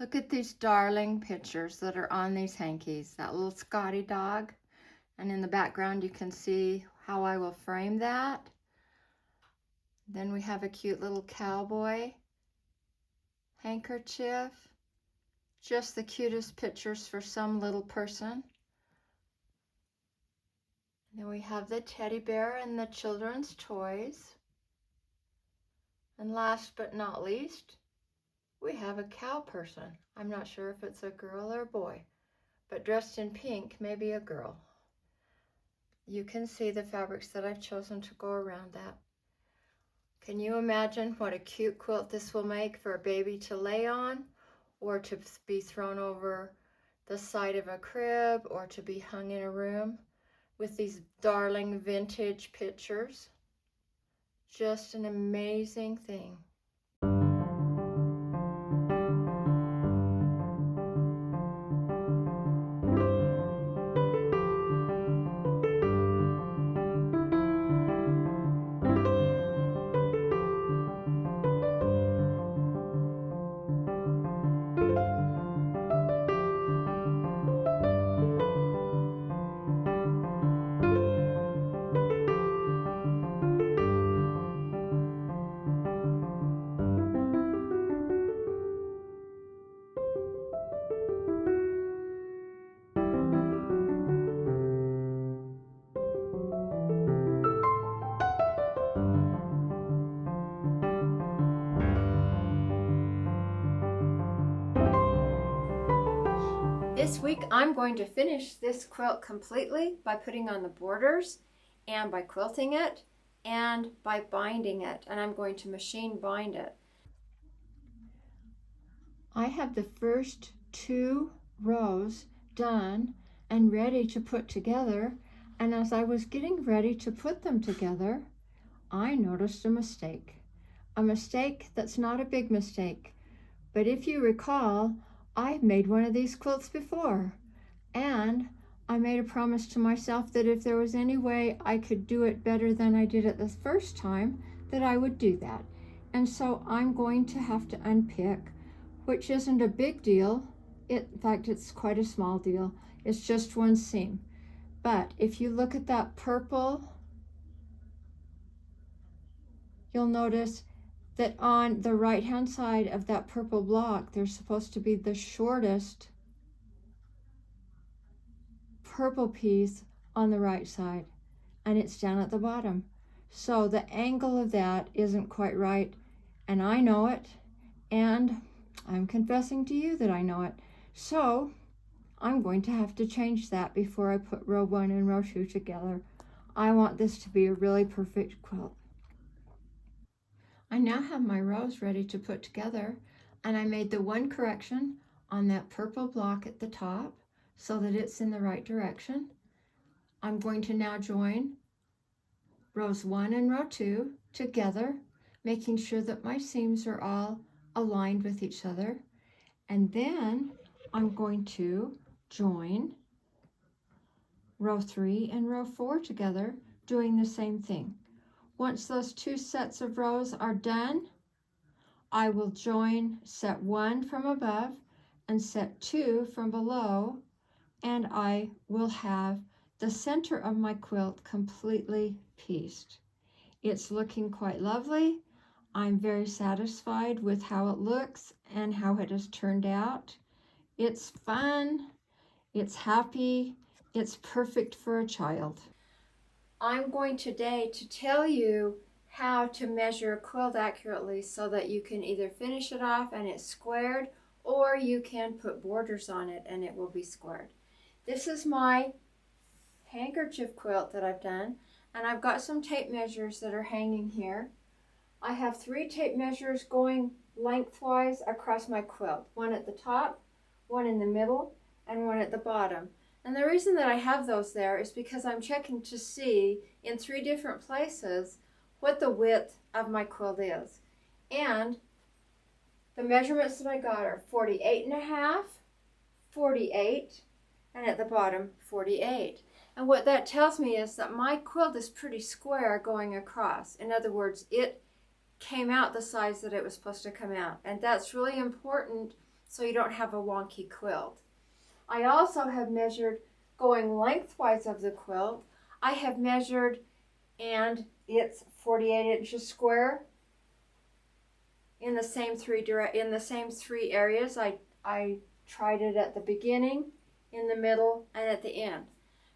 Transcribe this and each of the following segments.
Look at these darling pictures that are on these hankies. That little Scotty dog. And in the background you can see how I will frame that. Then we have a cute little cowboy handkerchief. Just the cutest pictures for some little person. Then we have the teddy bear and the children's toys. And last but not least, we have a cow person. I'm not sure if it's a girl or a boy, but dressed in pink, maybe a girl. You can see the fabrics that I've chosen to go around that. Can you imagine what a cute quilt this will make for a baby to lay on, or to be thrown over the side of a crib, or to be hung in a room with these darling vintage pictures? Just an amazing thing. This week I'm going to finish this quilt completely by putting on the borders and by quilting it and by binding it, and I'm going to machine bind it. I have the first 2 rows done and ready to put together, and as I was getting ready to put them together, I noticed a mistake. A mistake that's not a big mistake, but if you recall, I've made one of these quilts before, and I made a promise to myself that if there was any way I could do it better than I did it the first time, that I would do that. And so I'm going to have to unpick, which isn't a big deal. In fact, it's quite a small deal. It's just one seam. But if you look at that purple, you'll notice that on the right hand side of that purple block, there's supposed to be the shortest purple piece on the right side, and it's down at the bottom. So the angle of that isn't quite right, and I know it, and I'm confessing to you that I know it. So I'm going to have to change that before I put row 1 and row 2 together. I want this to be a really perfect quilt. I now have my rows ready to put together, and I made the one correction on that purple block at the top so that it's in the right direction. I'm going to now join rows 1 and row 2 together, making sure that my seams are all aligned with each other. And then I'm going to join row 3 and row 4 together, doing the same thing. Once those 2 sets of rows are done, I will join set 1 from above and set 2 from below, and I will have the center of my quilt completely pieced. It's looking quite lovely. I'm very satisfied with how it looks and how it has turned out. It's fun, it's happy, it's perfect for a child. I'm going today to tell you how to measure a quilt accurately so that you can either finish it off and it's squared, or you can put borders on it and it will be squared. This is my handkerchief quilt that I've done, and I've got some tape measures that are hanging here. I have 3 tape measures going lengthwise across my quilt, one at the top, one in the middle, and one at the bottom. And the reason that I have those there is because I'm checking to see in 3 different places what the width of my quilt is. And the measurements that I got are 48.5, 48, and at the bottom 48. And what that tells me is that my quilt is pretty square going across. In other words, it came out the size that it was supposed to come out. And that's really important so you don't have a wonky quilt. I also have measured going lengthwise of the quilt. I have measured, and it's 48 inches square in the same three areas. I tried it at the beginning, in the middle, and at the end.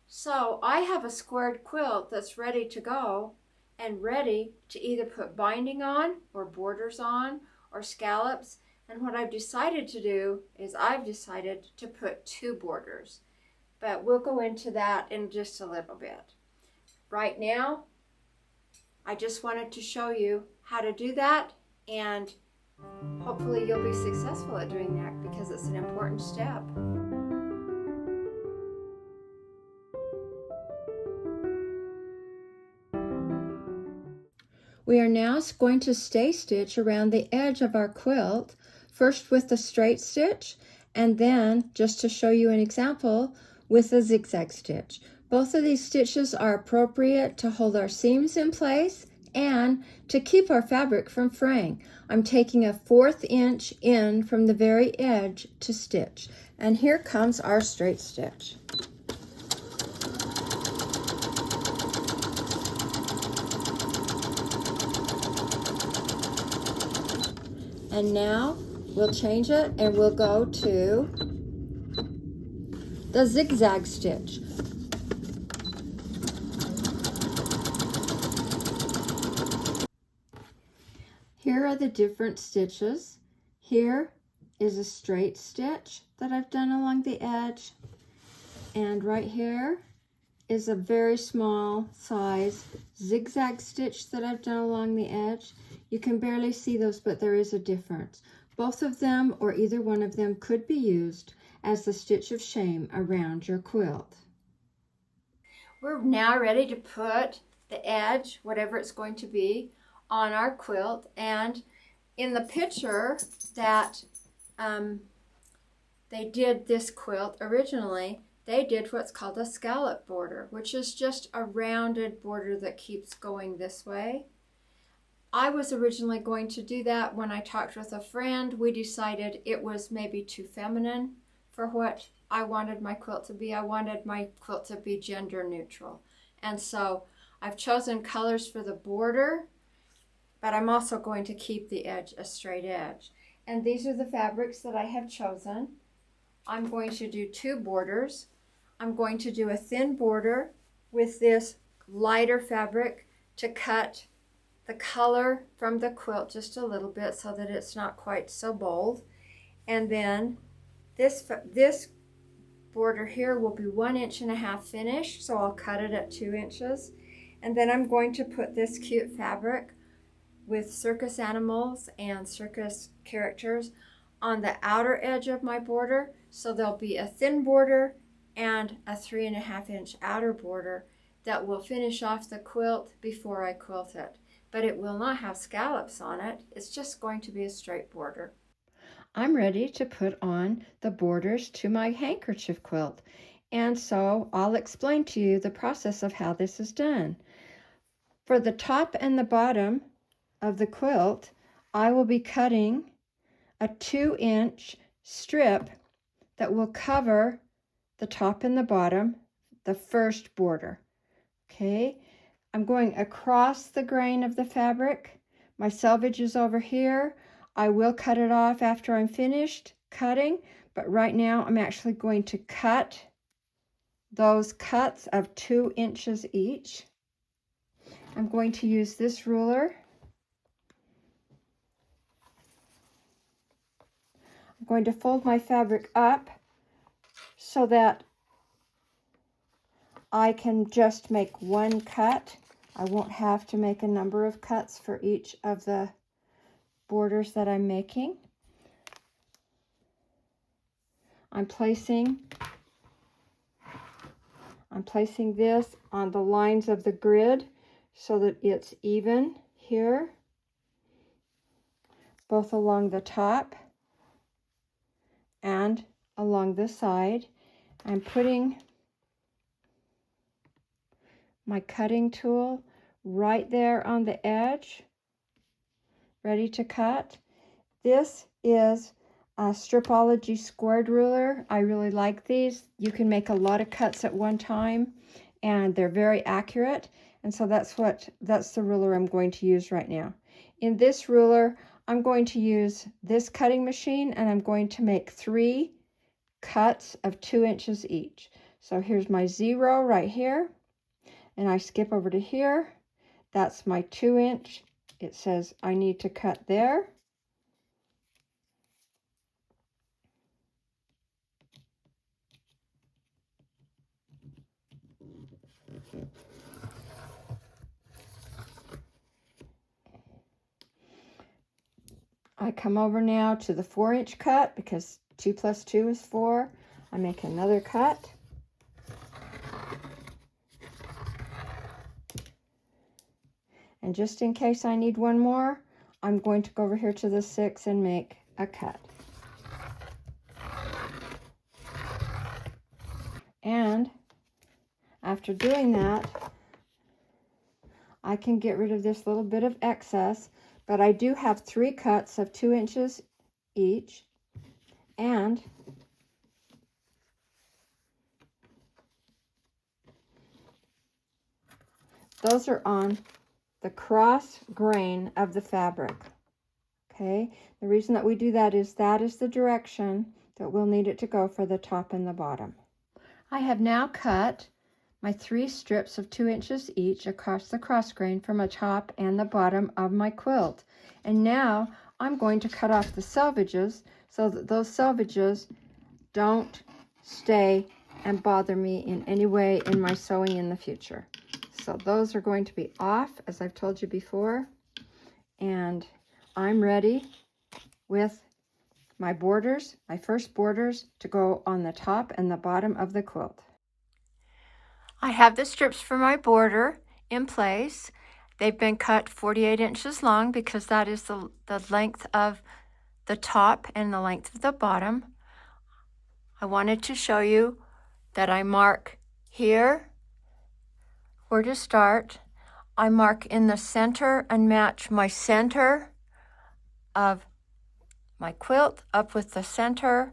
So I have a squared quilt that's ready to go and ready to either put binding on or borders on or scallops. And what I've decided to do is I've decided to put 2 borders, but we'll go into that in just a little bit. Right now, I just wanted to show you how to do that, and hopefully you'll be successful at doing that because it's an important step. We are now going to stay stitch around the edge of our quilt, first with the straight stitch, and then, just to show you an example, with the zigzag stitch. Both of these stitches are appropriate to hold our seams in place and to keep our fabric from fraying. I'm taking a 1/4 inch in from the very edge to stitch, and here comes our straight stitch. And now we'll change it and we'll go to the zigzag stitch. Here are the different stitches. Here is a straight stitch that I've done along the edge, and right here is a very small size zigzag stitch that I've done along the edge. You can barely see those, but there is a difference. Both of them, or either one of them, could be used as the stitch of shame around your quilt. We're now ready to put the edge, whatever it's going to be, on our quilt. And in the picture that they did this quilt originally, they did what's called a scallop border, which is just a rounded border that keeps going this way. I was originally going to do that. When I talked with a friend, we decided it was maybe too feminine for what I wanted my quilt to be. I wanted my quilt to be gender neutral. And so I've chosen colors for the border, but I'm also going to keep the edge a straight edge. And these are the fabrics that I have chosen. I'm going to do 2 borders. I'm going to do a thin border with this lighter fabric to cut the color from the quilt just a little bit so that it's not quite so bold. And then this border here will be 1.5 inches finished, so I'll cut it at 2 inches. And then I'm going to put this cute fabric with circus animals and circus characters on the outer edge of my border, so there'll be a thin border and a 3.5 inch outer border that will finish off the quilt before I quilt it. But it will not have scallops on it. It's just going to be a straight border. I'm ready to put on the borders to my handkerchief quilt. And so I'll explain to you the process of how this is done. For the top and the bottom of the quilt, I will be cutting a 2-inch strip that will cover the top and the bottom, the first border. Okay, I'm going across the grain of the fabric. My selvage is over here. I will cut it off after I'm finished cutting, but right now I'm actually going to cut those cuts of 2 inches each. I'm going to use this ruler. I'm going to fold my fabric up so that I can just make one cut. I won't have to make a number of cuts for each of the borders that I'm making. I'm placing this on the lines of the grid so that it's even here, both along the top and along the side. I'm putting my cutting tool right there on the edge, ready to cut. This is Stripology squared ruler. I really like these. You can make a lot of cuts at one time, and they're very accurate. And so that's the ruler I'm going to use right now. In this ruler, I'm going to use this cutting machine, and I'm going to make 3 cuts of 2 inches each. So here's my 0 right here, and I skip over to here. That's my 2 inch. It says I need to cut there. I come over now to the 4 inch cut because 2 plus 2 is 4. I make another cut. And just in case I need one more, I'm going to go over here to the 6 and make a cut. And after doing that, I can get rid of this little bit of excess, but I do have 3 cuts of 2 inches each, and those are on the cross grain of the fabric. Okay, the reason that we do that is the direction that we'll need it to go for the top and the bottom. I have now cut my 3 strips of 2 inches each across the cross grain from the top and the bottom of my quilt. And now I'm going to cut off the selvages so that those selvages don't stay and bother me in any way in my sewing in the future. So those are going to be off, as I've told you before, and I'm ready with my borders, my first borders, to go on the top and the bottom of the quilt. I have the strips for my border in place. They've been cut 48 inches long because that is the length of the top and the length of the bottom. I wanted to show you that I mark here where to start. I mark in the center and match my center of my quilt up with the center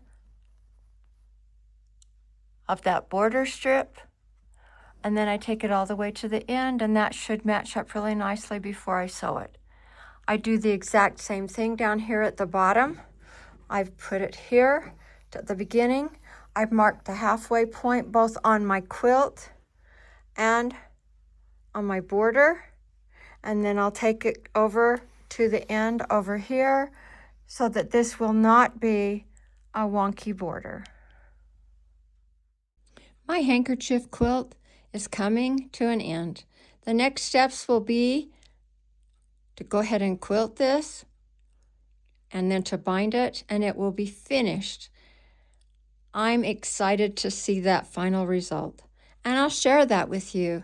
of that border strip, and then I take it all the way to the end, and that should match up really nicely before I sew it. I do the exact same thing down here at the bottom. I've put it here at the beginning. I've marked the halfway point both on my quilt and on my border, and then I'll take it over to the end over here so that this will not be a wonky border. My handkerchief quilt is coming to an end. The next steps will be to go ahead and quilt this and then to bind it, and it will be finished. I'm excited to see that final result, and I'll share that with you.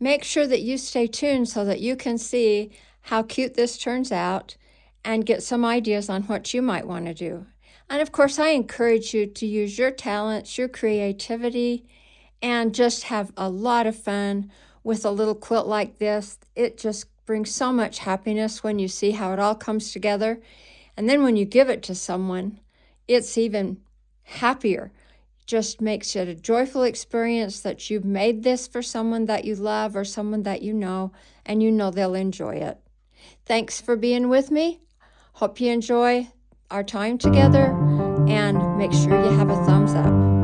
Make sure that you stay tuned so that you can see how cute this turns out and get some ideas on what you might want to do. And of course, I encourage you to use your talents, your creativity, and just have a lot of fun with a little quilt like this. It just brings so much happiness when you see how it all comes together. And then when you give it to someone, it's even happier. Just makes it a joyful experience that you've made this for someone that you love or someone that you know, and you know they'll enjoy it. Thanks for being with me. Hope you enjoy our time together, and make sure you have a thumbs up.